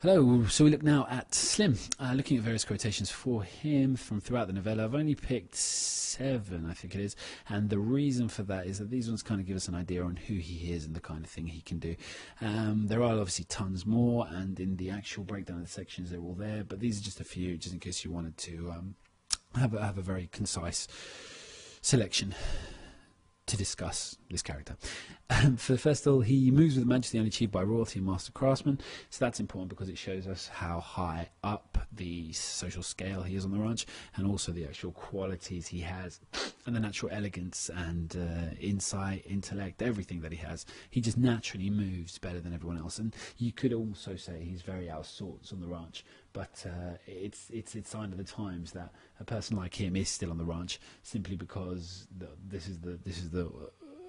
Hello, so we look now at Slim, looking at various quotations for him from throughout the novella. I've only picked 7, I think it is, and the reason for that is that these ones kind of give us an idea on who he is and the kind of thing he can do. There are obviously tons more, and in the actual breakdown of the sections they're all there, but these are just a few, just in case you wanted to have a very concise selection to discuss this character. For the first of all, he moves with majesty only achieved by royalty and master craftsman, so that's important because it shows us how high up the social scale he is on the ranch, and also the actual qualities he has and the natural elegance and insight, intellect, everything that he has. He just naturally moves better than everyone else, and you could also say he's very out of sorts on the ranch, but it's a sign of the times that a person like him is still on the ranch simply because this is the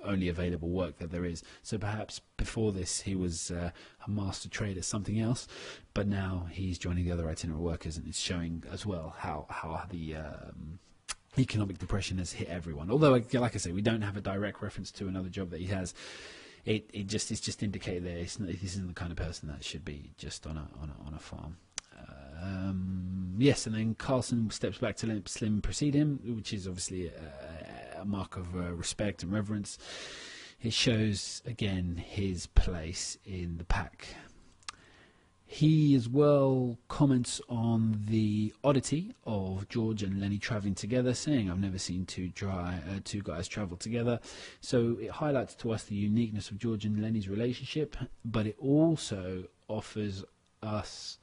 only available work that there is. So perhaps before this he was a master trader, something else, but now he's joining the other itinerant workers, and it's showing as well how the economic depression has hit everyone. Although, like I say, we don't have a direct reference to another job that he has. It's just indicated there. This isn't the kind of person that should be just on a farm. Yes, and then Carlson steps back to let Slim precede him, which is obviously a mark of respect and reverence. It shows again his place in the pack. He as well comments on the oddity of George and Lenny travelling together, saying, "I've never seen two guys travel together." So it highlights to us the uniqueness of George and Lenny's relationship, but it also offers us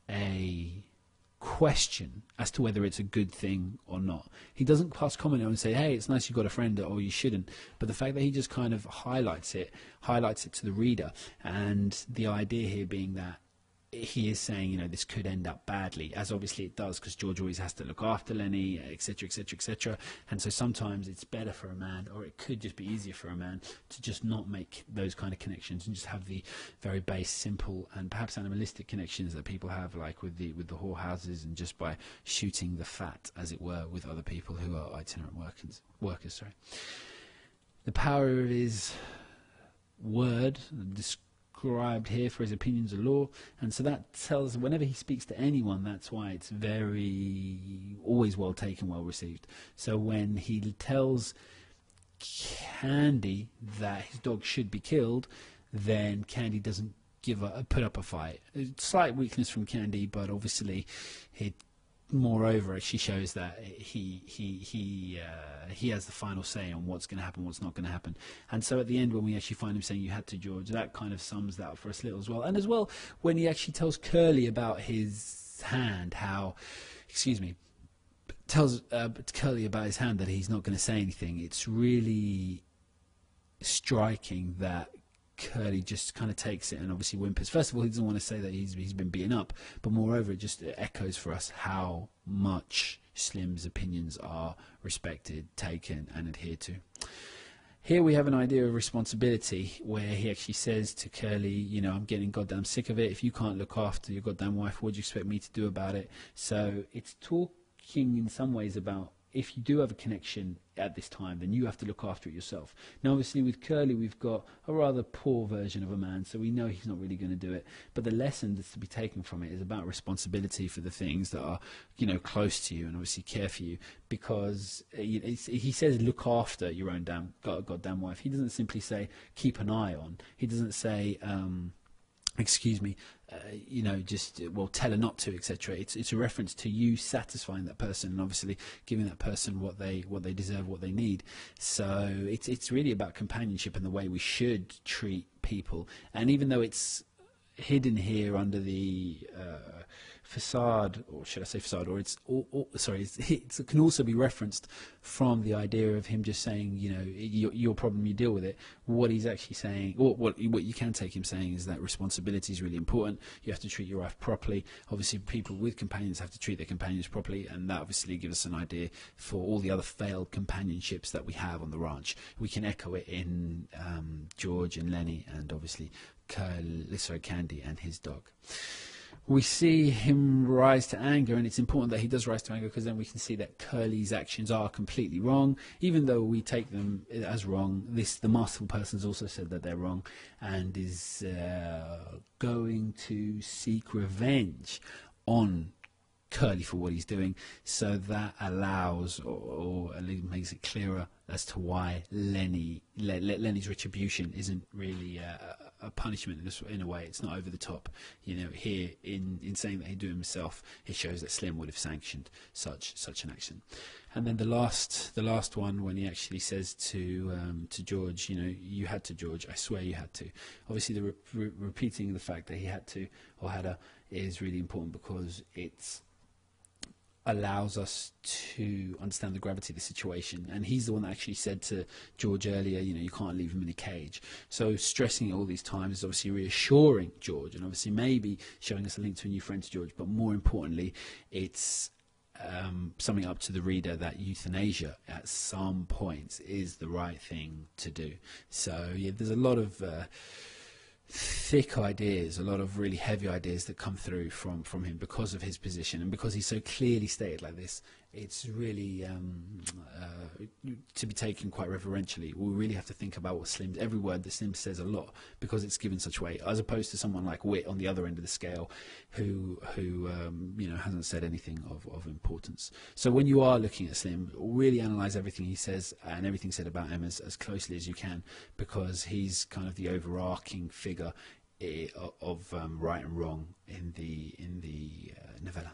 a question as to whether it's a good thing or not. He doesn't pass comment on and say, "Hey, it's nice you got a friend," or "you shouldn't," but the fact that he just kind of highlights it to the reader, and the idea here being that he is saying, you know, this could end up badly, as obviously it does, because George always has to look after Lenny, etc, etc, etc, and so sometimes it's better for a man, or it could just be easier for a man, to just not make those kind of connections and just have the very base, simple and perhaps animalistic connections that people have, like with the whorehouses, and just by shooting the fat, as it were, with other people who are itinerant workers. The power of his word described here for his opinions of law, and so that tells, whenever he speaks to anyone, that's why it's always well taken, well received. So when he tells Candy that his dog should be killed, then Candy doesn't put up a fight. Slight weakness from Candy, but obviously it moreover actually shows that he has the final say on what's going to happen, what's not going to happen. And so at the end, when we actually find him saying "you had to, George," that kind of sums that up for us little as well. And as well, when he actually tells Curly about his hand, tells Curly about his hand that he's not going to say anything, it's really striking that Curly just kind of takes it and obviously whimpers. First of all, he doesn't want to say that he's been beaten up, but moreover, it just echoes for us how much Slim's opinions are respected, taken, and adhered to. Here we have an idea of responsibility, where he actually says to Curly, you know, "I'm getting goddamn sick of it. If you can't look after your goddamn wife, what do you expect me to do about it?" So it's talking in some ways about, if you do have a connection at this time, then you have to look after it yourself. Now, obviously, with Curly, we've got a rather poor version of a man, so we know he's not really going to do it. But the lesson that's to be taken from it is about responsibility for the things that are, you know, close to you and obviously care for you. Because he says, "Look after your own goddamn wife." He doesn't simply say, "Keep an eye on." He doesn't say, you know, just, well, tell her not to, etc. It's a reference to you satisfying that person and obviously giving that person what they deserve, what they need. So it's really about companionship and the way we should treat people. And even though it's hidden here under the facade, or should I say facade, or it can also be referenced from the idea of him just saying, you know, your problem, you deal with it. What he's actually saying, or what you can take him saying, is that responsibility is really important. You have to treat your wife properly. Obviously, people with companions have to treat their companions properly, and that obviously gives us an idea for all the other failed companionships that we have on the ranch. We can echo it in George and Lenny, and obviously Candy and his dog. we see him rise to anger, and it's important that he does rise to anger because then we can see that Curly's actions are completely wrong, even though we take them as wrong. The masterful person's also said that they're wrong, and is going to seek revenge on Curly for what he's doing. So that allows, or at least makes it clearer as to why Lenny's retribution isn't really a punishment in a way. It's not over the top. Here in saying that he'd do it himself, it shows that Slim would have sanctioned such an action. And then the last one, when he actually says to George, you had to, George, I swear you had to. Obviously, the repeating the fact that he had to or had a is really important because it's allows us to understand the gravity of the situation. And he's the one that actually said to George earlier, you can't leave him in a cage. So stressing it all these times is obviously reassuring George, and obviously maybe showing us a link to a new friend to George, but more importantly, it's summing up to the reader that euthanasia at some points is the right thing to do. So yeah, there's a lot of thick ideas, a lot of really heavy ideas that come through from him because of his position, and because he's so clearly stated like this. It's really to be taken quite reverentially. We really have to think about what every word that Slim says a lot, because it's given such weight, as opposed to someone like Wit on the other end of the scale, who hasn't said anything of importance. So when you are looking at Slim, really analyse everything he says and everything said about him as closely as you can, because he's kind of the overarching figure of right and wrong in the novella.